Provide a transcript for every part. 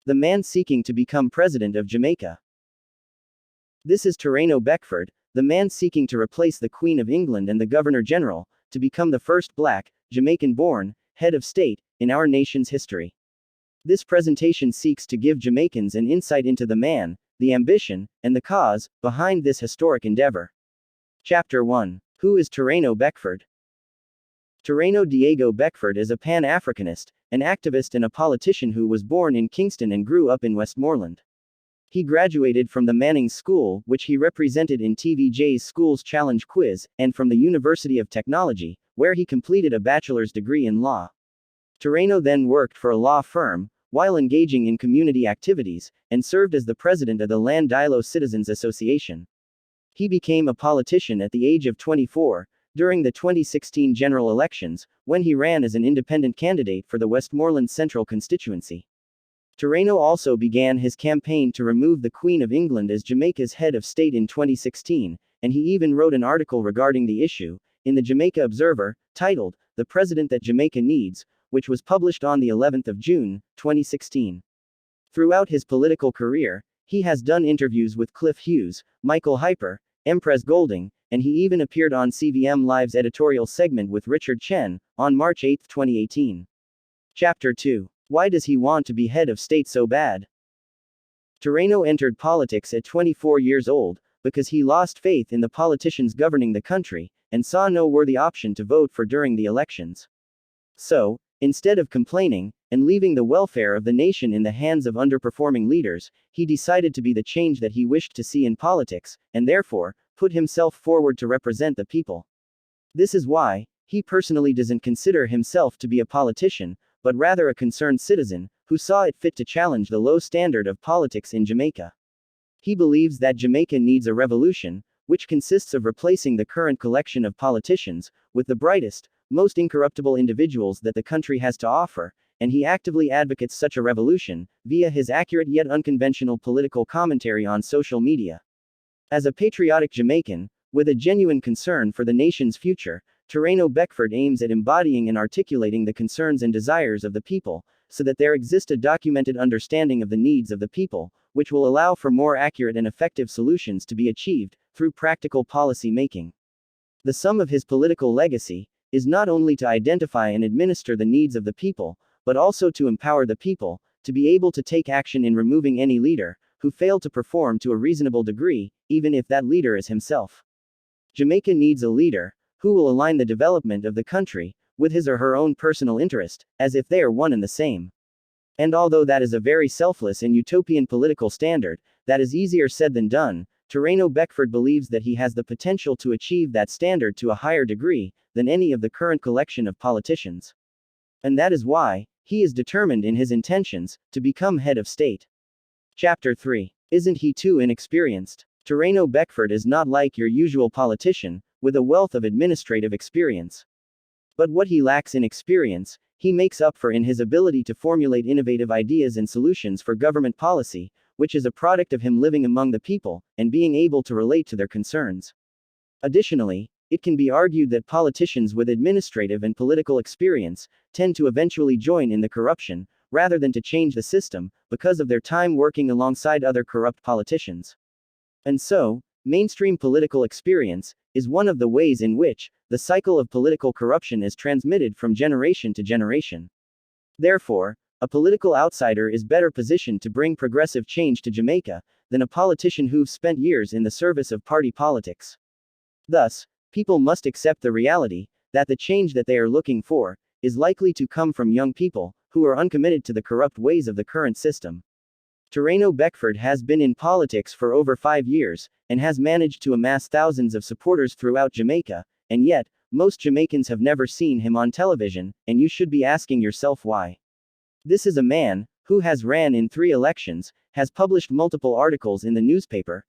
The man seeking to become president of Jamaica. This is Terreno Beckford, the man seeking to replace the Queen of England and the Governor-General, to become the first black, Jamaican-born, head of state, in our nation's history. This presentation seeks to give Jamaicans an insight into the man, the ambition, and the cause behind this historic endeavor. Chapter 1. Who is Terreno Beckford? Terreno Diego Beckford is a Pan-Africanist, an activist and a politician who was born in Kingston and grew up in Westmoreland. He graduated from the Manning's School, which he represented in TVJ's Schools Challenge quiz, and from the University of Technology, where he completed a bachelor's degree in law. Terreno then worked for a law firm, while engaging in community activities, and served as the president of the Landilo Citizens Association. He became a politician at the age of 24, during the 2016 general elections, when he ran as an independent candidate for the Westmoreland Central constituency. Terreno also began his campaign to remove the Queen of England as Jamaica's head of state in 2016, and he even wrote an article regarding the issue, in the Jamaica Observer, titled, "The President That Jamaica Needs," which was published on the 11th of June, 2016. Throughout his political career, he has done interviews with Cliff Hughes, Michael Hyper, Empress Golding, and he even appeared on CVM Live's editorial segment with Richard Chen, on March 8, 2018. Chapter 2. Why does he want to be head of state so bad? Terreno entered politics at 24 years old, because he lost faith in the politicians governing the country, and saw no worthy option to vote for during the elections. So, instead of complaining, and leaving the welfare of the nation in the hands of underperforming leaders, he decided to be the change that he wished to see in politics, and therefore, put himself forward to represent the people. This is why, he personally doesn't consider himself to be a politician, but rather a concerned citizen, who saw it fit to challenge the low standard of politics in Jamaica. He believes that Jamaica needs a revolution, which consists of replacing the current collection of politicians, with the brightest, most incorruptible individuals that the country has to offer, and he actively advocates such a revolution, via his accurate yet unconventional political commentary on social media. As a patriotic Jamaican, with a genuine concern for the nation's future, Terreno Beckford aims at embodying and articulating the concerns and desires of the people, so that there exists a documented understanding of the needs of the people, which will allow for more accurate and effective solutions to be achieved, through practical policy making. The sum of his political legacy is not only to identify and administer the needs of the people, but also to empower the people, to be able to take action in removing any leader who failed to perform to a reasonable degree, even if that leader is himself. Jamaica needs a leader who will align the development of the country with his or her own personal interest, as if they are one and the same. And although that is a very selfless and utopian political standard, that is easier said than done, Terreno Beckford believes that he has the potential to achieve that standard to a higher degree than any of the current collection of politicians. And that is why he is determined in his intentions to become head of state. Chapter 3. Isn't he too inexperienced? Terreno Beckford is not like your usual politician, with a wealth of administrative experience. But what he lacks in experience, he makes up for in his ability to formulate innovative ideas and solutions for government policy, which is a product of him living among the people, and being able to relate to their concerns. Additionally, it can be argued that politicians with administrative and political experience tend to eventually join in the corruption, rather than to change the system, because of their time working alongside other corrupt politicians. And so, mainstream political experience is one of the ways in which the cycle of political corruption is transmitted from generation to generation. Therefore, a political outsider is better positioned to bring progressive change to Jamaica than a politician who's spent years in the service of party politics. Thus, people must accept the reality that the change that they are looking for is likely to come from young people who are uncommitted to the corrupt ways of the current system. Terreno Beckford has been in politics for over 5 years, and has managed to amass thousands of supporters throughout Jamaica, and yet, most Jamaicans have never seen him on television, and you should be asking yourself why. This is a man who has ran in 3 elections, has published multiple articles in the newspaper,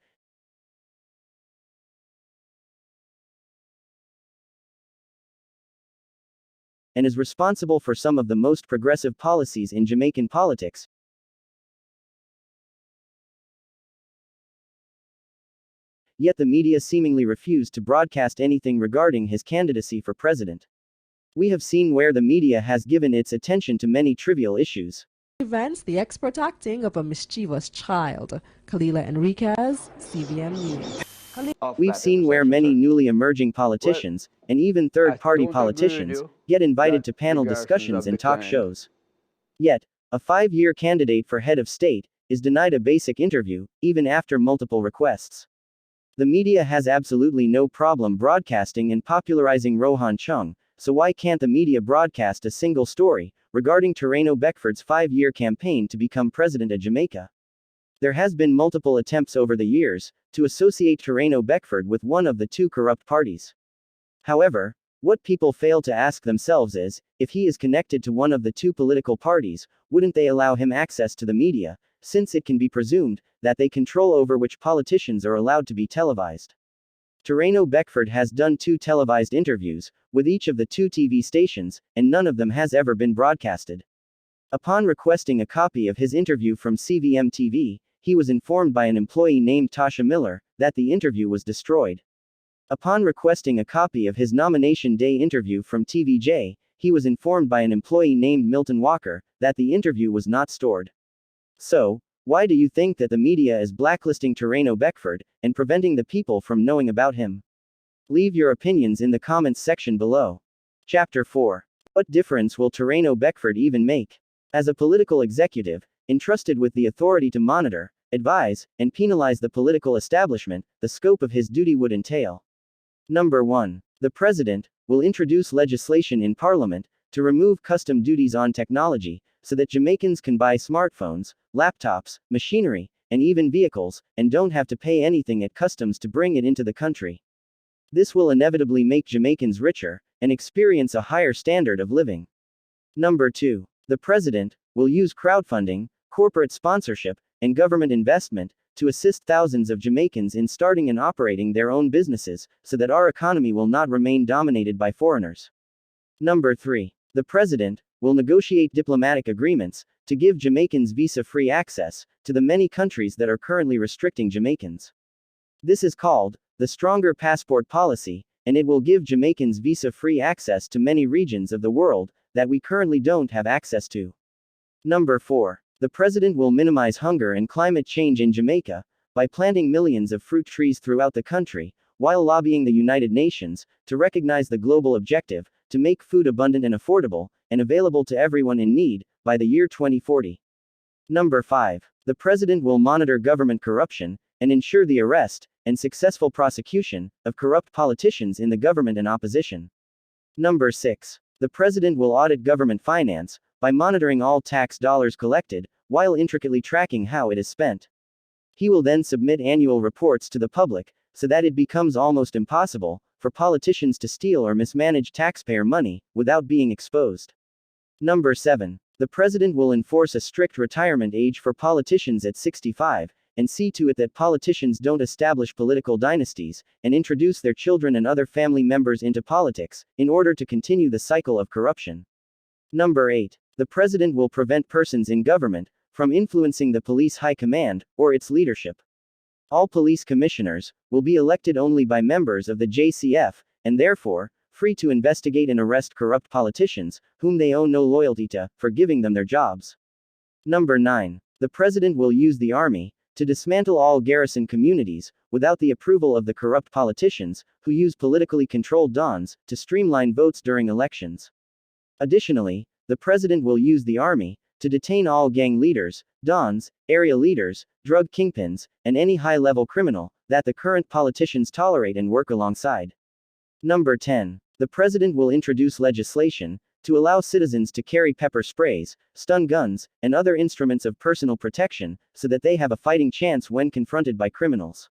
and is responsible for some of the most progressive policies in Jamaican politics. Yet the media seemingly refused to broadcast anything regarding his candidacy for president. We have seen where the media has given its attention to many trivial issues. events, the expert acting of a mischievous child. Kalila Enriquez, CVM News. We've seen where many newly emerging politicians, and even third-party politicians, get invited to panel discussions and talk shows. Yet, a 5-year candidate for head of state is denied a basic interview, even after multiple requests. The media has absolutely no problem broadcasting and popularizing Rohan Chung, so why can't the media broadcast a single story regarding Terreno Beckford's 5-year campaign to become president of Jamaica? There has been multiple attempts over the years to associate Terreno Beckford with one of the two corrupt parties. However, what people fail to ask themselves is, if he is connected to one of the two political parties, wouldn't they allow him access to the media, since it can be presumed that they control over which politicians are allowed to be televised? Terreno Beckford has done 2 televised interviews with each of the 2 TV stations, and none of them has ever been broadcasted. Upon requesting a copy of his interview from CVM TV, he was informed by an employee named Tasha Miller that the interview was destroyed. Upon requesting a copy of his nomination day interview from TVJ, he was informed by an employee named Milton Walker that the interview was not stored. So, why do you think that the media is blacklisting Terreno Beckford and preventing the people from knowing about him? Leave your opinions in the comments section below. Chapter 4. What difference will Terreno Beckford even make? As a political executive, entrusted with the authority to monitor, advise, and penalize the political establishment, the scope of his duty would entail. Number 1. The President will introduce legislation in Parliament to remove custom duties on technology, so that Jamaicans can buy smartphones, laptops, machinery, and even vehicles, and don't have to pay anything at customs to bring it into the country. This will inevitably make Jamaicans richer, and experience a higher standard of living. Number 2. The President will use crowdfunding, corporate sponsorship, and government investment to assist thousands of Jamaicans in starting and operating their own businesses, so that our economy will not remain dominated by foreigners. Number 3. The President will negotiate diplomatic agreements to give Jamaicans visa-free access to the many countries that are currently restricting Jamaicans. This is called the Stronger Passport Policy, and it will give Jamaicans visa-free access to many regions of the world that we currently don't have access to. Number 4. The President will minimize hunger and climate change in Jamaica by planting millions of fruit trees throughout the country, while lobbying the United Nations to recognize the global objective to make food abundant and affordable and available to everyone in need by the year 2040. Number 5. The President will monitor government corruption and ensure the arrest and successful prosecution of corrupt politicians in the government and opposition. Number 6. The President will audit government finance by monitoring all tax dollars collected, while intricately tracking how it is spent. He will then submit annual reports to the public, so that it becomes almost impossible for politicians to steal or mismanage taxpayer money without being exposed. Number 7. The President will enforce a strict retirement age for politicians at 65, and see to it that politicians don't establish political dynasties and introduce their children and other family members into politics in order to continue the cycle of corruption. Number 8. The President will prevent persons in government from influencing the police high command or its leadership. All police commissioners will be elected only by members of the JCF, and therefore free to investigate and arrest corrupt politicians whom they owe no loyalty to for giving them their jobs. Number 9. The President will use the army to dismantle all garrison communities without the approval of the corrupt politicians who use politically controlled dons to streamline votes during elections. Additionally, the President will use the army to detain all gang leaders, dons, area leaders, drug kingpins, and any high-level criminal that the current politicians tolerate and work alongside. Number 10. The President will introduce legislation to allow citizens to carry pepper sprays, stun guns, and other instruments of personal protection, so that they have a fighting chance when confronted by criminals.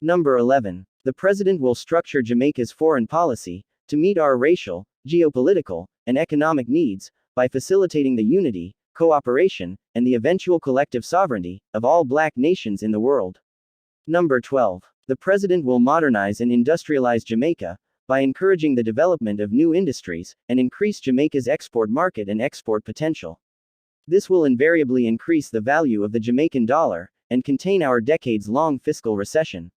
Number 11. The President will structure Jamaica's foreign policy to meet our racial, geopolitical, and economic needs by facilitating the unity, cooperation, and the eventual collective sovereignty of all black nations in the world. Number 12. The President will modernize and industrialize Jamaica by encouraging the development of new industries and increase Jamaica's export market and export potential. This will invariably increase the value of the Jamaican dollar and contain our decades-long fiscal recession.